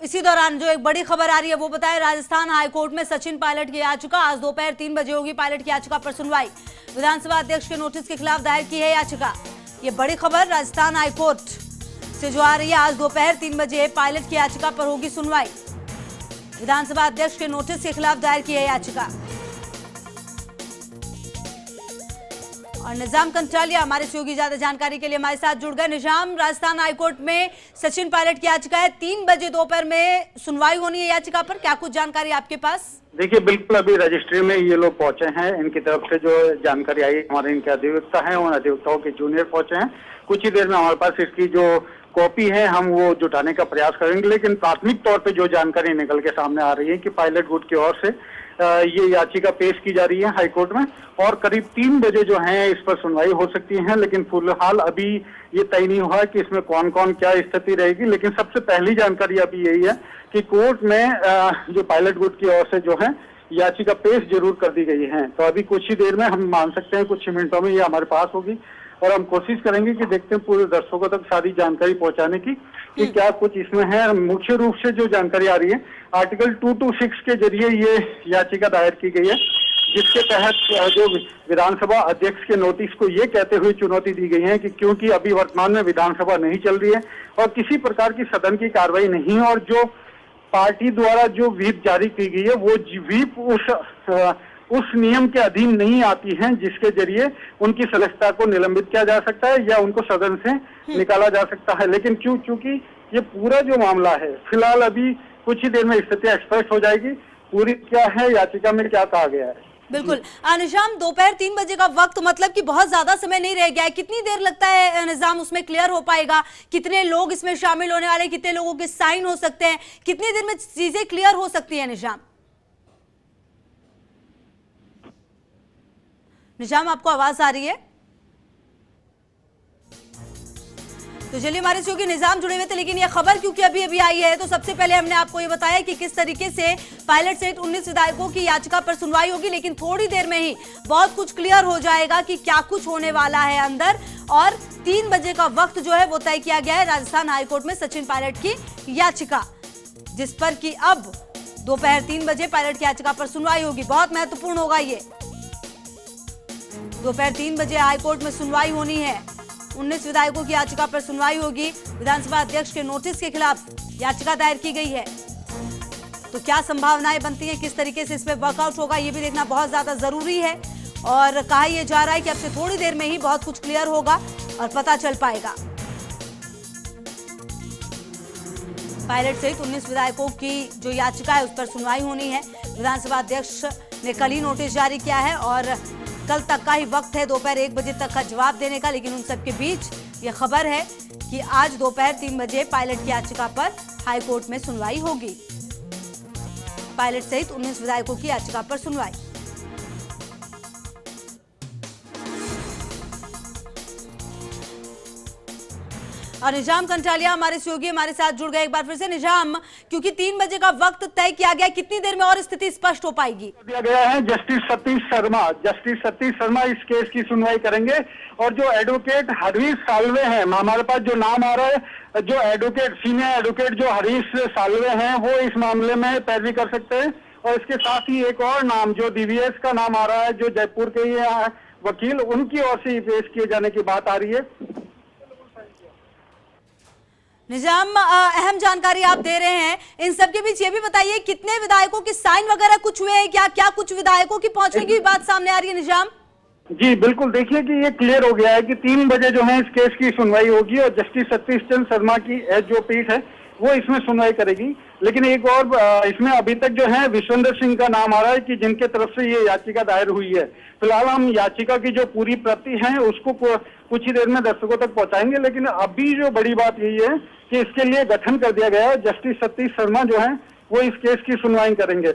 इसी दौरान जो एक बड़ी खबर आ रही है वो बताएं, राजस्थान हाईकोर्ट में सचिन पायलट की याचिका आज दोपहर 3 बजे होगी। पायलट की याचिका पर सुनवाई, विधानसभा अध्यक्ष के नोटिस के खिलाफ दायर की है याचिका। ये बड़ी खबर राजस्थान हाईकोर्ट से जो आ रही है, आज दोपहर 3 बजे पायलट की याचिका पर होगी सुनवाई। विधानसभा अध्यक्ष के नोटिस के खिलाफ दायर की है याचिका। और निजाम कंटालिया हमारे सहयोगी ज्यादा जानकारी के लिए हमारे साथ जुड़ गए। निजाम, राजस्थान हाईकोर्ट में सचिन पायलट की याचिका है, 3 बजे दोपहर में सुनवाई होनी है याचिका पर, क्या कुछ जानकारी आपके पास? देखिए, बिल्कुल अभी रजिस्ट्री में ये लोग पहुंचे हैं। इनकी तरफ से जो जानकारी आई, हमारे इनके अधिवक्ता हैं, उन अधिवक्ताओं के जूनियर पहुंचे हैं। कुछ ही देर में हमारे पास इसकी जो कॉपी है हम वो जुटाने का प्रयास करेंगे। लेकिन प्राथमिक तौर पे जो जानकारी निकल के सामने आ रही है कि पायलट गुट की ओर से ये याचिका पेश की जा रही है हाईकोर्ट में और करीब 3 बजे जो है इस पर सुनवाई हो सकती है। लेकिन फिलहाल अभी ये तय नहीं हुआ कि इसमें कौन कौन क्या स्थिति रहेगी। लेकिन सबसे पहली जानकारी अभी यही है कि कोर्ट में जो पायलट गुट की ओर से जो है याचिका पेश जरूर कर दी गई है। तो अभी कुछ ही देर में हम मान सकते हैं, कुछ ही मिनटों में ये हमारे पास होगी और हम कोशिश करेंगे कि देखते हैं पूरे दर्शकों तक सारी जानकारी पहुंचाने की कि क्या कुछ इसमें है। मुख्य रूप से जो जानकारी आ रही है, आर्टिकल 226 के जरिए ये याचिका दायर की गई है, जिसके तहत जो विधानसभा अध्यक्ष के नोटिस को ये कहते हुए चुनौती दी गई है कि क्योंकि अभी वर्तमान में विधानसभा नहीं चल रही है और किसी प्रकार की सदन की कार्रवाई नहीं है और जो पार्टी द्वारा जो व्हीप जारी की गई है वो व्हीप उस नियम के अधीन नहीं आती हैं जिसके जरिए उनकी सदस्यता को निलंबित किया जा सकता है या उनको सदन से निकाला जा सकता है। लेकिन चूंकि ये पूरा जो मामला है, फिलहाल अभी कुछ ही देर में स्थिति स्पष्ट हो जाएगी पूरी क्या है, याचिका में क्या कहा गया है। बिल्कुल निजाम, दोपहर 3 बजे का वक्त, मतलब कि बहुत ज्यादा समय नहीं रह गया है। कितनी देर लगता है निजाम उसमें क्लियर हो पाएगा? कितने लोग इसमें शामिल होने वाले, कितने लोगों के साइन हो सकते हैं, कितनी देर में चीजें क्लियर हो सकती है? निजाम आपको आवाज आ रही है? तो चलिए, हमारे सहयोगी निजाम जुड़े हुए थे, लेकिन ये खबर क्योंकि अभी अभी आई है तो सबसे पहले हमने आपको ये बताया कि किस तरीके से पायलट सहित 19 विधायकों की याचिका पर सुनवाई होगी। लेकिन थोड़ी देर में ही बहुत कुछ क्लियर हो जाएगा कि क्या कुछ होने वाला है अंदर। और 3 बजे का वक्त जो है वो तय किया गया है राजस्थान हाईकोर्ट में सचिन पायलट की याचिका, जिस पर कि अब दोपहर 3 बजे पायलट की याचिका पर सुनवाई होगी। बहुत महत्वपूर्ण होगा ये, दोपहर 3 बजे हाईकोर्ट में सुनवाई होनी है। 19 विधायकों की याचिका पर सुनवाई होगी। विधानसभा अध्यक्ष के नोटिस के खिलाफ याचिका दायर की गई है। तो क्या संभावनाएं बनती हैं, किस तरीके से इसमें वर्कआउट होगा, ये भी देखना बहुत ज्यादा जरूरी है। और कहा यह जा रहा है कि अब से थोड़ी देर में ही बहुत कुछ क्लियर होगा और पता चल पाएगा। पायलट सहित 19 विधायकों की जो याचिका है उस पर सुनवाई होनी है। विधानसभा अध्यक्ष ने कल ही नोटिस जारी किया है और कल तक का ही वक्त है दोपहर 1 बजे तक का जवाब देने का। लेकिन उन सबके बीच ये खबर है कि आज दोपहर 3 बजे पायलट की याचिका पर हाईकोर्ट में सुनवाई होगी। पायलट सहित 19 विधायकों की याचिका पर सुनवाई। और निजाम कंटालिया हमारे सहयोगी हमारे साथ जुड़ गए एक बार फिर से। निजाम, क्योंकि 3 बजे का वक्त तय किया गया, कितनी देर में और स्थिति स्पष्ट हो पाएगी? दिया गया है जस्टिस सतीश शर्मा इस केस की सुनवाई करेंगे और जो एडवोकेट हरीश साल्वे हैं, हमारे पास जो नाम आ रहा है, जो एडवोकेट सीनियर एडवोकेट जो हरीश साल्वे हैं वो इस मामले में पैरवी कर सकते हैं। और इसके साथ ही एक और नाम जो डीवीएस का नाम आ रहा है, जो जयपुर के वकील, उनकी ओर से पेश किए जाने की बात आ रही है। निजाम, अहम जानकारी आप दे रहे हैं। इन सबके बीच ये भी बताइए कितने विधायकों के साइन वगैरह कुछ हुए हैं क्या? क्या कुछ विधायकों की पहुंचने की बात सामने आ रही है? निजाम जी बिल्कुल, देखिए कि ये क्लियर हो गया है कि 3 बजे जो है इस केस की सुनवाई होगी और जस्टिस सतीश चंद्र शर्मा की जो पीठ है वो इसमें सुनवाई करेगी। लेकिन एक और इसमें अभी तक जो है विश्वेंद्र सिंह का नाम आ रहा है कि जिनके तरफ से ये याचिका दायर हुई है। फिलहाल हम याचिका की जो पूरी प्रति है उसको कुछ ही देर में दर्शकों तक पहुंचाएंगे। लेकिन अभी जो बड़ी बात यही है कि इसके लिए गठन कर दिया गया है, जस्टिस सतीश शर्मा जो है वो इस केस की सुनवाई करेंगे।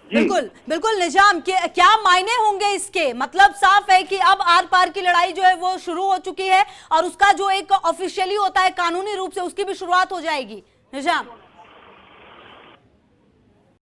बिल्कुल बिल्कुल निजाम, क्या मायने होंगे इसके? मतलब साफ है कि अब आर पार की लड़ाई जो है वो शुरू हो चुकी है और उसका जो एक ऑफिशियली होता है कानूनी रूप से उसकी भी शुरुआत हो जाएगी। निजाम